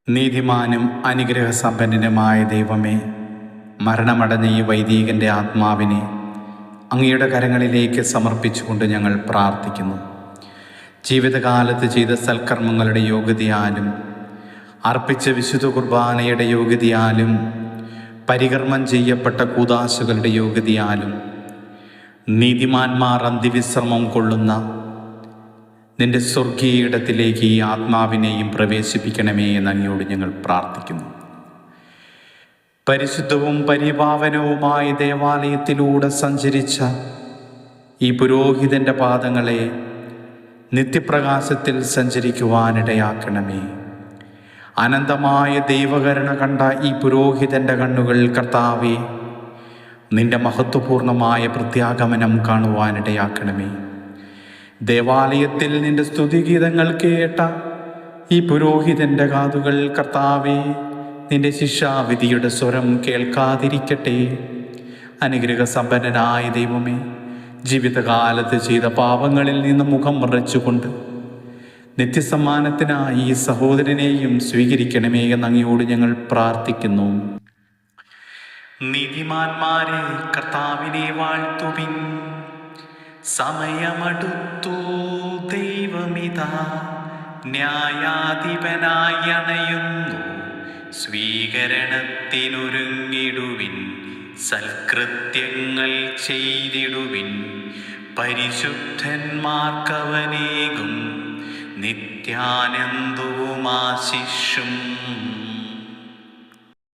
നീതിമാനും അനുഗ്രഹസമ്പന്നനുമായ ദൈവമേ, മരണമടഞ്ഞ ഈ വൈദികൻ്റെ ആത്മാവിനെ അങ്ങയുടെ കരങ്ങളിലേക്ക് സമർപ്പിച്ചുകൊണ്ട് ഞങ്ങൾ പ്രാർത്ഥിക്കുന്നു. ജീവിതകാലത്ത് ചെയ്ത സൽക്കർമ്മങ്ങളുടെ യോഗ്യതയാലും അർപ്പിച്ച വിശുദ്ധ കുർബാനയുടെ യോഗ്യതയാലും പരികർമ്മം ചെയ്യപ്പെട്ട കൂദാശകളുടെ യോഗ്യതയാലും നീതിമാന്മാർ അന്ത്യവിശ്രമം കൊള്ളുന്ന നിന്റെ സ്വർഗീയ ഇടത്തിലേക്ക് ഈ ആത്മാവിനെയും പ്രവേശിപ്പിക്കണമേ എന്ന് അങ്ങയോട് ഞങ്ങൾ പ്രാർത്ഥിക്കുന്നു. പരിശുദ്ധവും പരിപാവനവുമായ ദേവാലയത്തിലൂടെ സഞ്ചരിച്ച ഈ പുരോഹിതൻ്റെ പാദങ്ങളെ നിത്യപ്രകാശത്തിൽ സഞ്ചരിക്കുവാനിടയാക്കണമേ. അനന്തമായ ദൈവകരുണ കണ്ട ഈ പുരോഹിതൻ്റെ കണ്ണുകൾ കർത്താവേ, നിന്റെ മഹത്വപൂർണമായ പ്രത്യാഗമനം കാണുവാനിടയാക്കണമേ. ദേവാലയത്തിൽ നിന്റെ സ്തുതിഗീതങ്ങൾ കേട്ട ഈ പുരോഹിതൻ്റെ കാതുകൾ കർത്താവേ, നിന്റെ ശിക്ഷാവിധിയുടെ സ്വരം കേൾക്കാതിരിക്കട്ടെ. അനുഗ്രഹസമ്പന്നനായ ദൈവമേ, ജീവിതകാലത്ത് ചെയ്ത പാപങ്ങളിൽ നിന്ന് മുഖം മറച്ചുകൊണ്ട് നിത്യസമ്മാനത്തിനായി ഈ സഹോദരനെയും സ്വീകരിക്കണമേ എന്ന് അങ്ങയോട് ഞങ്ങൾ പ്രാർത്ഥിക്കുന്നു. നീതിമാന്മാരെ കർത്താവിനെ വാഴ്ത്തുവിൻ. സമയമടുത്തു, ദൈവമിതാ ന്യായാധിപനായി അണയുന്നു. സ്വീകരണത്തിനൊരുങ്ങിടുവിൻ, സൽകൃത്യങ്ങൾ ചെയ്തിടുവിൻ. പരിശുദ്ധന്മാർക്കവനേകും നിത്യാനന്ദവും ആശിഷും.